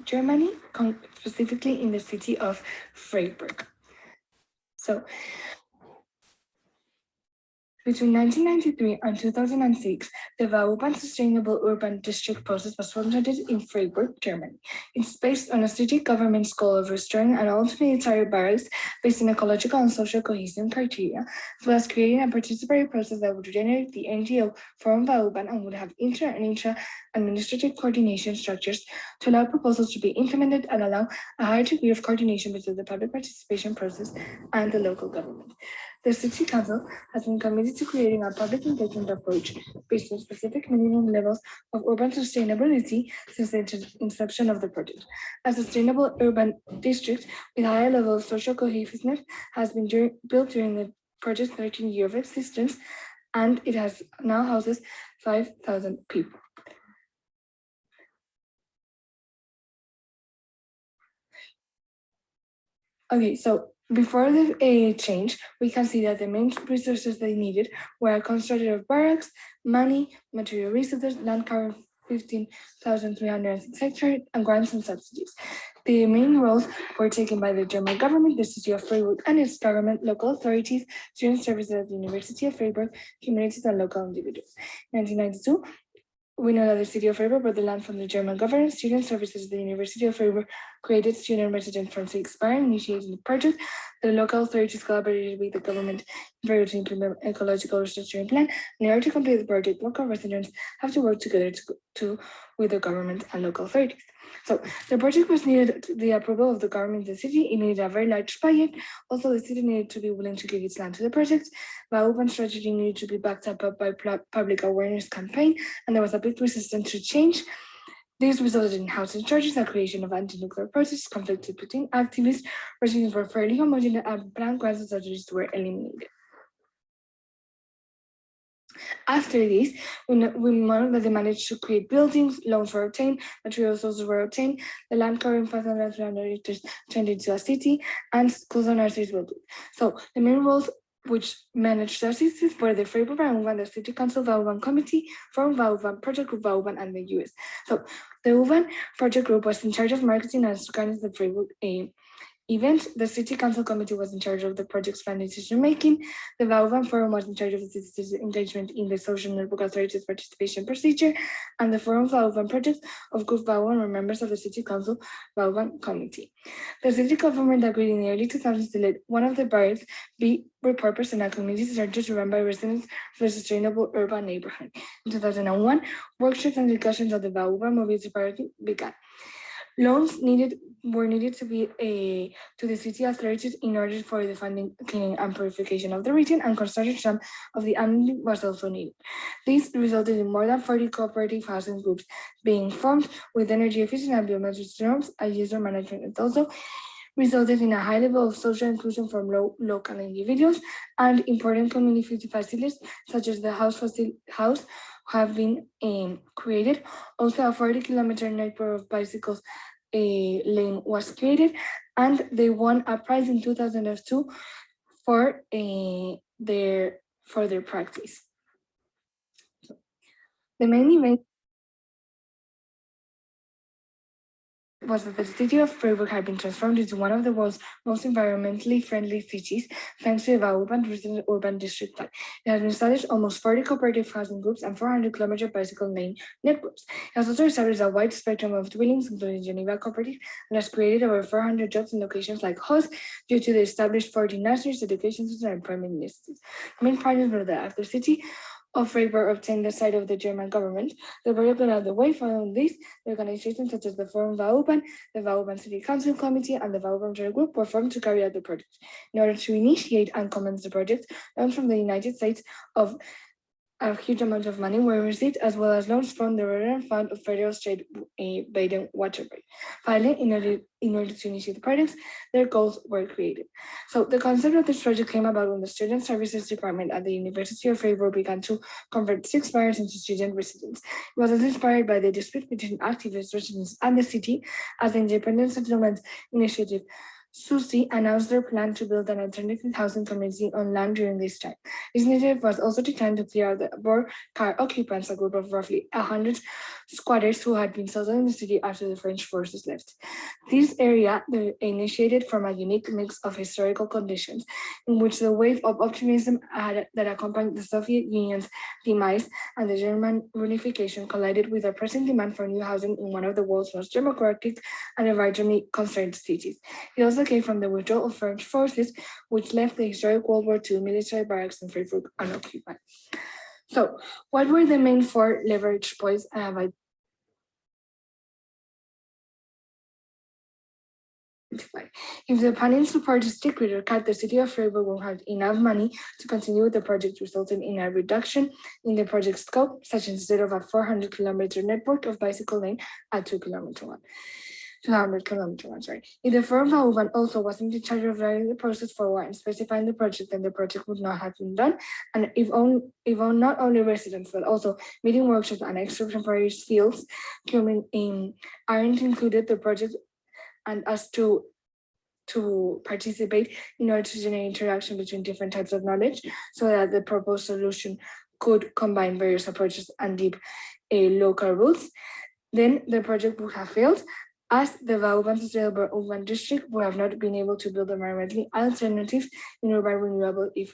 Germany, specifically in the city of Freiburg. So, between 1993 and 2006, the Vauban Sustainable Urban District process was formulated in Freiburg, Germany. It's based on a city government's goal of restoring an old military barracks based on ecological and social cohesion criteria, as well as creating a participatory process that would generate the NGO Forum Vauban and would have inter- and intra-administrative coordination structures to allow proposals to be implemented and allow a higher degree of coordination between the public participation process and the local government. The City Council has been committed to creating a public engagement approach based on specific minimum levels of urban sustainability since the inception of the project. A sustainable urban district with higher level of social cohesiveness has been built during the project's 13 year of existence, and it has now houses 5,000 people. Okay, so before the change, we can see that the main resources they needed were constructed of barracks, money, material resources, land covering 15,306 hectares, and grants and subsidies. The main roles were taken by the German government, the city of Freiburg and its government, local authorities, student services at the University of Freiburg, communities, and local individuals. In 1992, we know that the city of Freiburg bought the land from the German government. Student services at the University of Freiburg created student resident from Inspire, initiating the project. The local authorities collaborated with the government in Freiburg to implement an ecological restoration plan. In order to complete the project, local residents have to work together with the government and local authorities. So the project was needed the approval of the government of the city. It needed a very large budget. Also, the city needed to be willing to give its land to the project. The open strategy needed to be backed up by public awareness campaign, and there was a big resistance to change. This resulted in housing charges, the creation of anti-nuclear protests, conflicts between activists, regimes were fairly homogeneous, and planned grants and strategies were eliminated. After this, we know that they managed to create buildings, loans were obtained, material resources were obtained, the land covering 5,300 acres turned into a city, and schools and nurseries were built. So the main roles which managed services were the Freiburg Vauban, the City Council Vauban Committee, Forum Vauban, Project Group Vauban, and the US. So the Vauban Project Group was in charge of marketing and organizing the Freiburg event. The City Council Committee was in charge of the project's plan decision making. The Vauban Forum was in charge of the citizens' engagement in the social network authorities' participation procedure, and the Forum Vauban project of Group Vauban were members of the City Council Vauban Committee. The city government agreed in the early 2000s to let one of the barracks be repurposed in a community center to run by residents for a sustainable urban neighborhood. In 2001, workshops and discussions of the Vauban mobility priority began. Loans were needed to be to the city authorities in order for the funding, cleaning, and purification of the region, and construction of the amenities was also needed. This resulted in more than 40 cooperative housing groups being formed with energy efficient and biometric norms and user management. It also resulted in a high level of social inclusion from local individuals, and important community facilities such as the house have been created. Also, a 40-kilometer network of bicycles lane was created, and they won a prize in 2002 for their practice. The main event was that the city of Freiburg had been transformed into one of the world's most environmentally friendly cities thanks to the Vauban Urban District Plan. It has been established almost 40 cooperative housing groups and 400-kilometer bicycle lane networks. It has also established a wide spectrum of dwellings, including Geneva Cooperative, and has created over 400 jobs in locations like Host due to the established 40 nurseries, education centers, and employment initiatives. The main findings were that after the city of Freiburg obtained the side of the German government, the project got out of the way. Following this, the organizations such as the Forum Vauban, the Vauban City Council Committee, and the Vauban Project Group were formed to carry out the project. In order to initiate and commence the project, loans from the United States of a huge amount of money were received, as well as loans from the Revenue Fund of Federal State Baden-Württemberg. Finally, in order to initiate the projects, their goals were created. So the concept of this project came about when the Student Services Department at the University of Freiburg began to convert 6 barracks into student residence. It was inspired by the dispute between activists, residents, and the city as the Independent Settlement Initiative Susi announced their plan to build an alternative housing community on land during this time. This initiative was also designed to clear out the Boer car occupants, a group of roughly 100 squatters who had been settled in the city after the French forces left. This area initiated from a unique mix of historical conditions, in which the wave of optimism that accompanied the Soviet Union's demise and the German reunification collided with a pressing demand for new housing in one of the world's most democratic and environmentally concerned cities. It also came from the withdrawal of French forces, which left the historic World War II military barracks in Freiburg unoccupied. So, what were the main four leverage points I have identified? If the planning support is strictly cut, the city of Freiburg will have enough money to continue with the project, resulting in a reduction in the project scope, such instead of a 400-kilometer network of bicycle lane, a 200-kilometer one. If the firm Vauban also wasn't in charge of running the process for and specifying the project, then the project would not have been done. And if not only residents, but also meeting workshops and extra temporary fields coming in aren't included, the project and us to participate in order to generate interaction between different types of knowledge so that the proposed solution could combine various approaches and deep local roots, then the project would have failed, as the Vauban Sustainable Urban District would have not been able to build environmentally alternatives in urban renewable if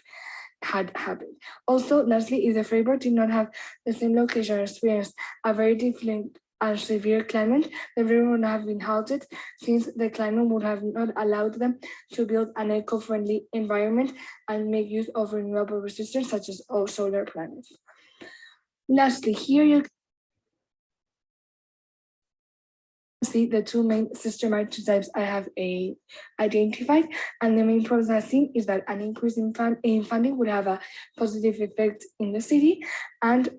had happened. Also, lastly, if the Freiburg did not have the same location or experienced a very different and severe climate, the river would have been halted, since the climate would have not allowed them to build an eco-friendly environment and make use of renewable resources such as solar panels. Lastly, here you see the two main system archetypes I have identified, and the main processing is that an increase in funding would have a positive effect in the city, and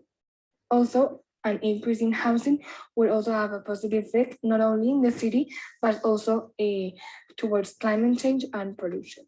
also an increase in housing would also have a positive effect not only in the city but also towards climate change and pollution.